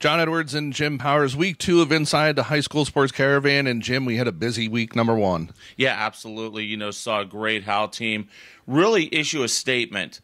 John Edwards and Jim Powers, week 2 of Inside the High School Sports Caravan. And Jim, we had a busy week number 1. Yeah, absolutely. Saw a great Howell team really issue a statement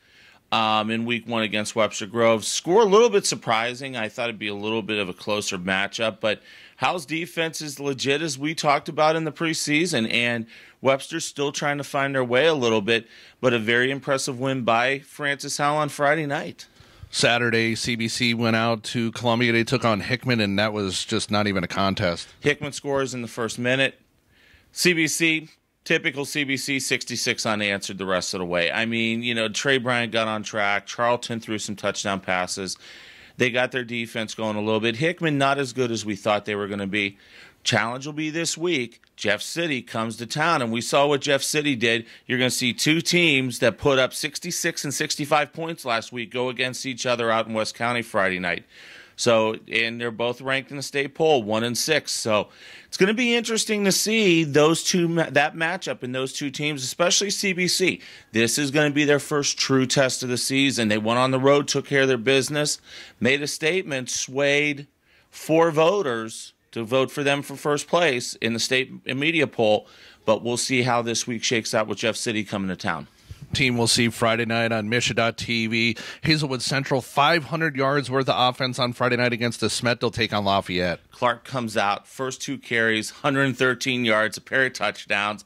in week 1 against Webster Grove. Score a little bit surprising. I thought it'd be a little bit of a closer matchup, but Howell's defense is legit, as we talked about in the preseason, and Webster's still trying to find their way a little bit, but a very impressive win by Francis Howell on Friday night. Saturday, CBC went out to Columbia. They took on Hickman, and that was just not even a contest. Hickman scores in the first minute. CBC, typical CBC, 66 unanswered the rest of the way. I mean, Trey Bryant got on track. Charlton threw some touchdown passes. They got their defense going a little bit. Hickman, not as good as we thought they were going to be. Challenge will be this week. Jeff City comes to town, and we saw what Jeff City did. You're going to see two teams that put up 66 and 65 points last week go against each other out in West County Friday night. So, and they're both ranked in the state poll, 1 and 6. So it's going to be interesting to see that matchup in those two teams, especially CBC. This is going to be their first true test of the season. They went on the road, took care of their business, made a statement, swayed 4 voters to vote for them for first place in the state media poll. But we'll see how this week shakes out with Jeff City coming to town. Team will see Friday night on Misha.tv. Hazelwood Central, 500 yards worth of offense on Friday night against the Smet. They'll take on Lafayette. Clark comes out, first 2 carries, 113 yards, a pair of touchdowns.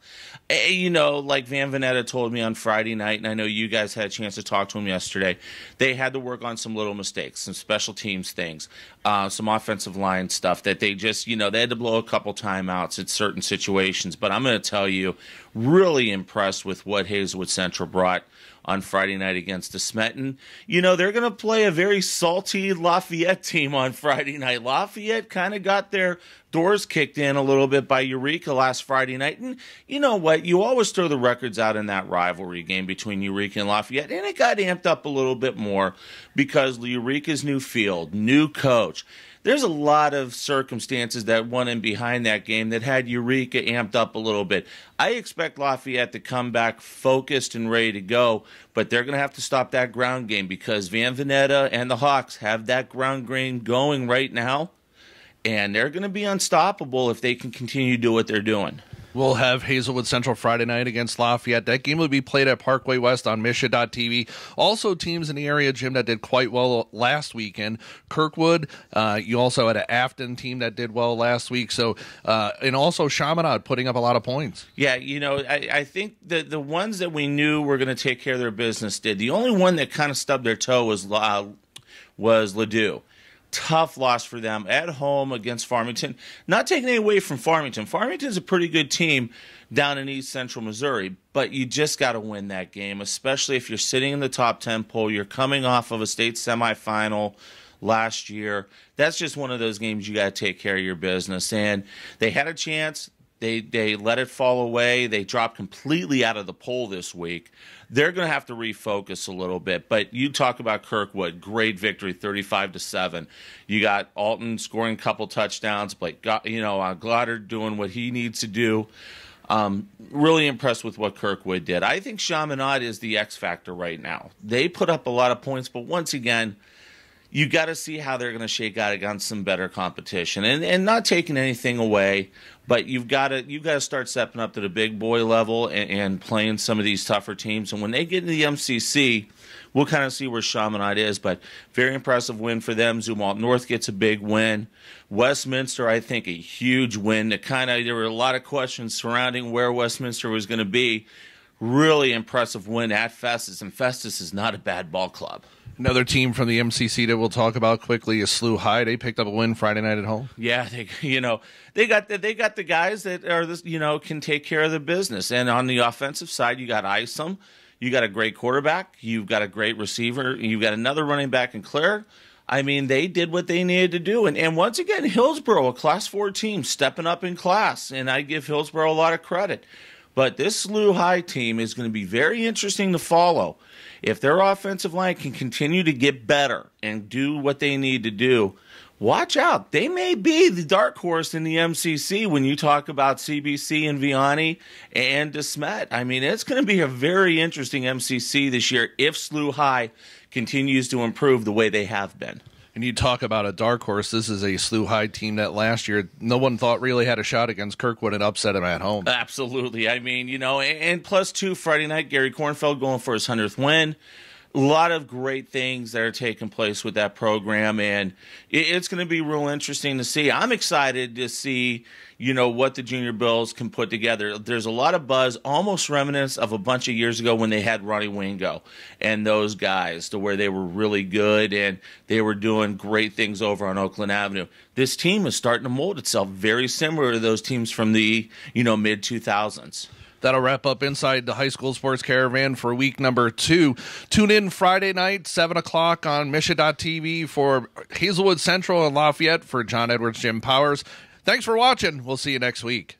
Like Van Venetta told me on Friday night, and I know you guys had a chance to talk to him yesterday, they had to work on some little mistakes, some special teams things, some offensive line stuff that they just, they had to blow a couple timeouts at certain situations. But I'm going to tell you, really impressed with what Hazelwood Central brought on Friday night against the Smeton. They're going to play a very salty Lafayette team on Friday night. Lafayette kind of got their doors kicked in a little bit by Eureka last Friday night. And you know what? You always throw the records out in that rivalry game between Eureka and Lafayette. And it got amped up a little bit more because Eureka's new field, new coach. There's a lot of circumstances that went in behind that game that had Eureka amped up a little bit. I expect Lafayette to come back focused and ready to go, but they're going to have to stop that ground game because Van Venetta and the Hawks have that ground game going right now, and they're going to be unstoppable if they can continue to do what they're doing. We'll have Hazelwood Central Friday night against Lafayette. That game will be played at Parkway West on Misha.tv. Also, teams in the area, Jim, that did quite well last weekend. Kirkwood, you also had an Afton team that did well last week. So, and also Chaminade putting up a lot of points. Yeah, I think that the ones that we knew were going to take care of their business did. The only one that kind of stubbed their toe was Ladue. Tough loss for them at home against Farmington. Not taking it away from Farmington. Farmington's a pretty good team down in East Central Missouri, but you just got to win that game, especially if you're sitting in the top 10 poll. You're coming off of a state semifinal last year. That's just one of those games you got to take care of your business. And they had a chance. They let it fall away. They dropped completely out of the poll this week. They're going to have to refocus a little bit. But you talk about Kirkwood, great victory, 35-7. You got Alton scoring a couple touchdowns, but Goddard doing what he needs to do. Really impressed with what Kirkwood did. I think Chaminade is the X factor right now. They put up a lot of points, but once again, you got to see how they're going to shake out against some better competition, and not taking anything away, but you've got to start stepping up to the big boy level and playing some of these tougher teams. And when they get into the MCC, we'll kind of see where Chaminade is. But very impressive win for them. Zumwalt North gets a big win. Westminster, I think, a huge win. There were a lot of questions surrounding where Westminster was going to be. Really impressive win at Festus, and Festus is not a bad ball club. Another team from the MCC that we'll talk about quickly is SLU High. They picked up a win Friday night at home. Yeah, they got the guys that are can take care of the business. And on the offensive side, you got Isom, you got a great quarterback, you've got a great receiver, you've got another running back in Claire. I mean, they did what they needed to do. And once again, Hillsboro, a Class 4 team, stepping up in class, and I give Hillsboro a lot of credit. But this SLU High team is going to be very interesting to follow. If their offensive line can continue to get better and do what they need to do, watch out. They may be the dark horse in the MCC when you talk about CBC and Vianney and DeSmet. I mean, it's going to be a very interesting MCC this year if SLU High continues to improve the way they have been. And you talk about a dark horse. This is a SLU High team that last year no one thought really had a shot against Kirkwood and upset him at home. Absolutely. I mean, and plus 2 Friday night, Gary Kornfeld going for his 100th win. A lot of great things that are taking place with that program, and it's going to be real interesting to see. I'm excited to see, what the Junior Bills can put together. There's a lot of buzz, almost reminiscent of a bunch of years ago when they had Ronnie Wingo and those guys, to where they were really good and they were doing great things over on Oakland Avenue. This team is starting to mold itself very similar to those teams from the, mid-2000s. That'll wrap up Inside the High School Sports Caravan for week number 2. Tune in Friday night, 7 o'clock on Misha.tv for Hazelwood Central and Lafayette. For John Edwards, Jim Powers. Thanks for watching. We'll see you next week.